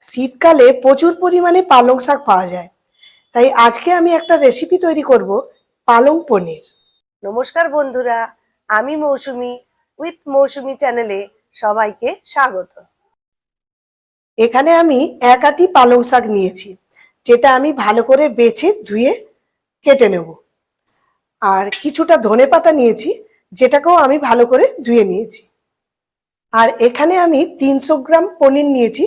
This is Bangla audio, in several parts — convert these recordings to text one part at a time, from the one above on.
শীতকালে প্রচুর পরিমাণে পালং শাক পাওয়া যায়। তাই আজকে আমি একটা রেসিপি তৈরি করব, পালং পনির। নমস্কার বন্ধুরা, আমি মৌসুমি উইথ মৌসুমি চ্যানেলে সবাইকে স্বাগত। এখানে আমি এক আটি পালং শাক নিয়েছি, যেটা আমি ভালো করে বেছে ধুয়ে কেটে নেব। আর কিছুটা ধনেপাতা নিয়েছি, যেটাকেও আমি ভালো করে ধুয়ে নিয়েছি। আর এখানে আমি 300 গ্রাম পনির নিয়েছি,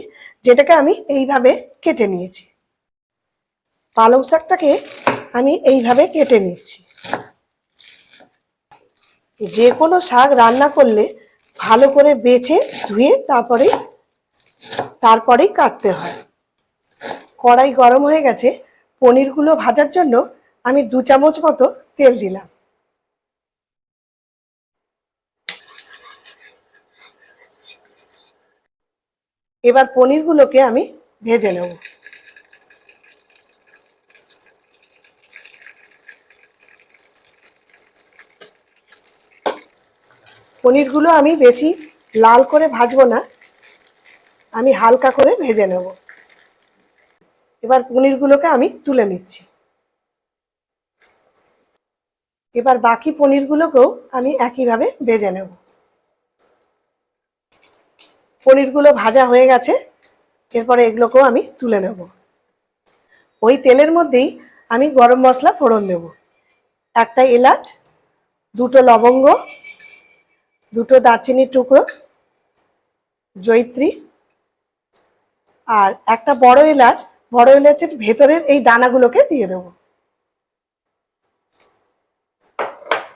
যেটাকে আমি এইভাবে কেটে নিয়েছি। পালং শাকটাকে আমি এইভাবে কেটে নিচ্ছি। যে কোনো শাক রান্না করলে ভালো করে বেছে ধুয়ে তারপরেই কাটতে হয়। কড়াই গরম হয়ে গেছে, পনিরগুলো ভাজার জন্য আমি 2 চামচ মতো তেল দিলাম। এবার পনিরগুলোকে আমি ভেজে নেব। পনিরগুলো আমি বেশি লাল করে ভাজবো না, আমি হালকা করে ভেজে নেব। এবার পনিরগুলোকে আমি তুলে নিচ্ছি। এবার বাকি পনিরগুলোকেও আমি একইভাবে ভেজে নেব। পনিরগুলো ভাজা হয়ে গেছে, এরপরে এগুলোকেও আমি তুলে নেব। ওই তেলের মধ্যেই আমি গরম মশলা ফোড়ন দেব। একটা এলাচ, 2টো লবঙ্গ, 2টো দারচিনির টুকরো, জয়িত্রী, আর একটা বড় এলাচ। বড় এলাচের ভেতরের এই দানাগুলোকে দিয়ে দেব।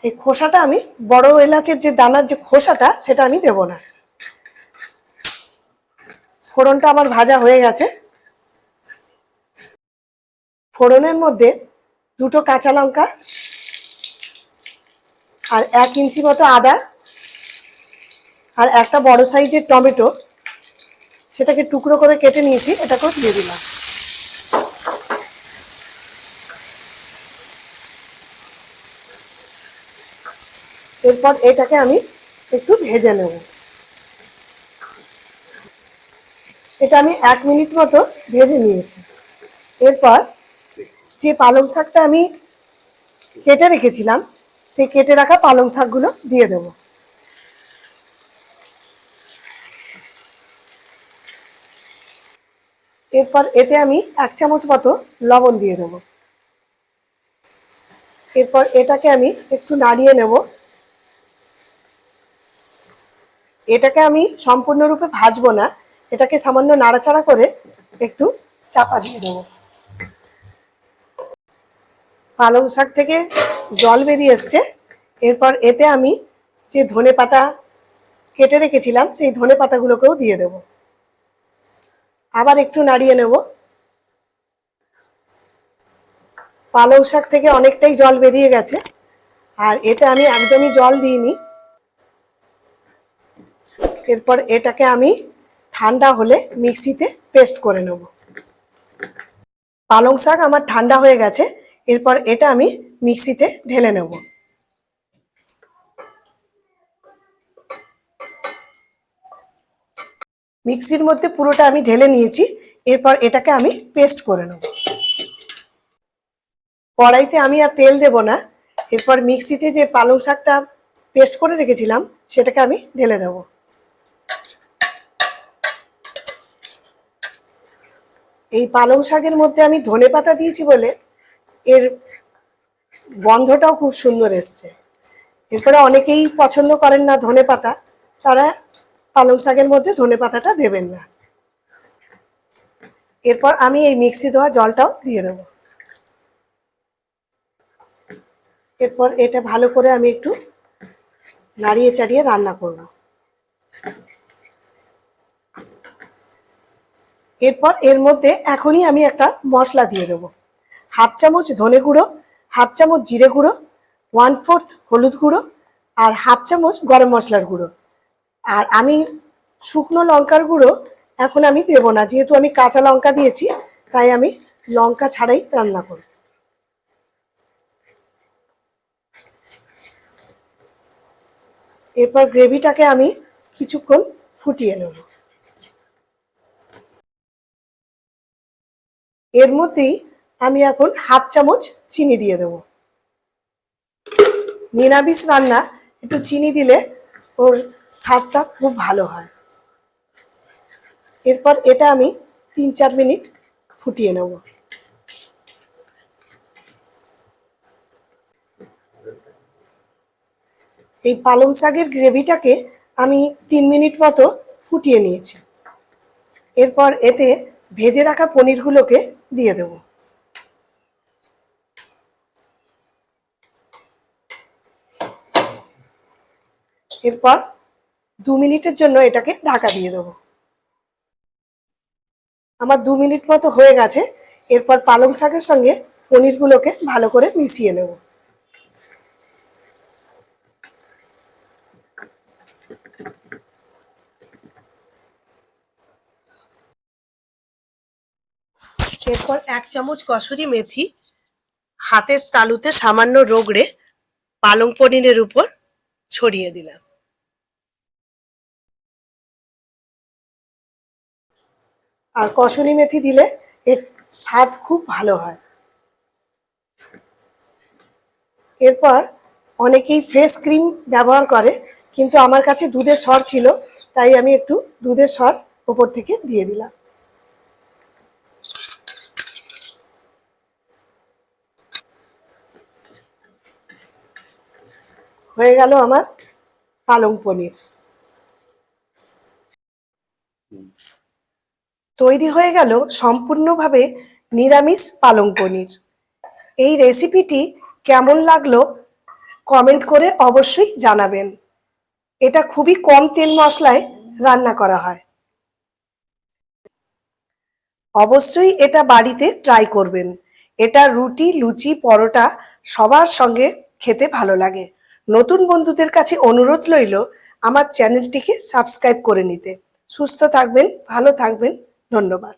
এই খোসাটা আমি, বড় এলাচের যে দানার যে খোসাটা, সেটা আমি দেব না। ফোড়নটা আমার ভাজা হয়ে গেছে। ফোড়নের মধ্যে 2টো কাঁচা লঙ্কা আর 1 ইঞ্চি মতো আদা আর একটা বড় সাইজের টমেটো, সেটাকে টুকরো করে কেটে নিয়েছি, এটাকেও দিয়ে দিলাম। এরপর এটাকে আমি একটু ভেজে নেব। এটা আমি 1 মিনিট মতো ভেজে নিয়েছি। এরপর যে পালং শাকটা আমি কেটে রেখেছিলাম, সেই কেটে রাখা পালং শাকগুলো দিয়ে দেব। এরপর এতে আমি 1 চামচ মতো লবণ দিয়ে দেব। এরপর এটাকে আমি একটু নাড়িয়ে নেব। এটাকে আমি সম্পূর্ণরূপে ভাজবো না, এটাকে সামান্য নাড়াচাড়া করে একটু চাপা দিয়ে দেবো। পালং শাক থেকে জল বেরিয়ে এসছে। এরপর এতে আমি যে ধনেপাতা কেটে রেখেছিলাম, সেই ধনেপাতাগুলোকেও দিয়ে দেব। আবার একটু নাড়িয়ে নেব। পালং শাক থেকে অনেকটাই জল বেরিয়ে গেছে, আর এতে আমি একদমই জল দিইনি। এরপর এটাকে আমি ঠান্ডা হলে মিক্সিতে পেস্ট করে নেব। পালং শাক আমার ঠান্ডা হয়ে গেছে, এরপর এটা আমি মিক্সিতে ঢেলে নেব। মিক্সির মধ্যে পুরোটা আমি ঢেলে নিয়েছি। এরপর এটাকে আমি পেস্ট করে নেব। কড়াইতে আমি আর তেল দেব না। এরপর মিক্সিতে যে পালং শাকটা পেস্ট করে রেখেছিলাম, সেটাকে আমি ঢেলে দেব। এই পালং শাকের মধ্যে আমি ধনেপাতা দিয়েছি বলে এর গন্ধটাও খুব সুন্দর এসছে। এরপরে অনেকেই পছন্দ করেন না ধনেপাতা, তারা পালং শাকের মধ্যে ধনেপাতাটা দেবেন না। এরপর আমি এই মিক্সি ধোয়া জলটাও দিয়ে দেব। এরপর এটা ভালো করে আমি একটু নাড়িয়ে চাড়িয়ে রান্না করব। এরপর এর মধ্যে এখনই আমি একটা মশলা দিয়ে দেবো। 1/2 চামচ ধনে গুঁড়ো, 1/2 চামচ জিরে গুঁড়ো, 1/4 হলুদ গুঁড়ো আর 1/2 চামচ গরম মশলার গুঁড়ো। আর আমি শুকনো লঙ্কার গুঁড়ো এখন আমি দেবো না, যেহেতু আমি কাঁচা লঙ্কা দিয়েছি, তাই আমি লঙ্কা ছাড়াই রান্না করব। এরপর গ্রেভিটাকে আমি কিছুক্ষণ ফুটিয়ে নেব। এর মধ্যেই আমি এখন হাফ চামচ চিনি দিয়ে দেবো। নিরামিষ রান্না একটু চিনি দিলে ওর স্বাদটা খুব ভালো হয়। এরপর এটা আমি 3-4 মিনিট ফুটিয়ে নেব। এই পালং শাকের গ্রেভিটাকে আমি 3 মিনিট মতো ফুটিয়ে নিয়েছি। এরপর এতে ভেজে রাখা পনিরগুলোকে দিয়ে দেব। এরপর 2 মিনিটের জন্য এটাকে ঢাকা দিয়ে দেব। আমার 2 মিনিট মতো হয়ে গেছে। এরপর পালং শাকের সঙ্গে পনিরগুলোকে ভালো করে মিশিয়ে নেব। এরপর 1 চামচ কসুরি মেথি হাতের তালুতে সামান্য রগড়ে পালং পনিরের উপর ছড়িয়ে দিলাম। আর কসুরি মেথি দিলে এর স্বাদ খুব ভালো হয়। এরপর অনেকেই ফেস ক্রিম ব্যবহার করে, কিন্তু আমার কাছে দুধের সর ছিল, তাই আমি একটু দুধের সর ওপর থেকে দিয়ে দিলাম। হয়ে গেল আমার পালং পনির। তৈরি হয়ে গেল সম্পূর্ণভাবে নিরামিষ পালং পনির। এই রেসিপিটি কেমন লাগলো কমেন্ট করে অবশ্যই জানাবেন। এটা খুবই কম তেল মশলায় রান্না করা হয়। অবশ্যই এটা বাড়িতে ট্রাই করবেন। এটা রুটি, লুচি, পরোটা সবার সঙ্গে খেতে ভালো লাগে। নতুন বন্ধুদের কাছে অনুরোধ রইল আমার চ্যানেলটিকে সাবস্ক্রাইব করে নিতে। সুস্থ থাকবেন, ভালো থাকবেন। ধন্যবাদ।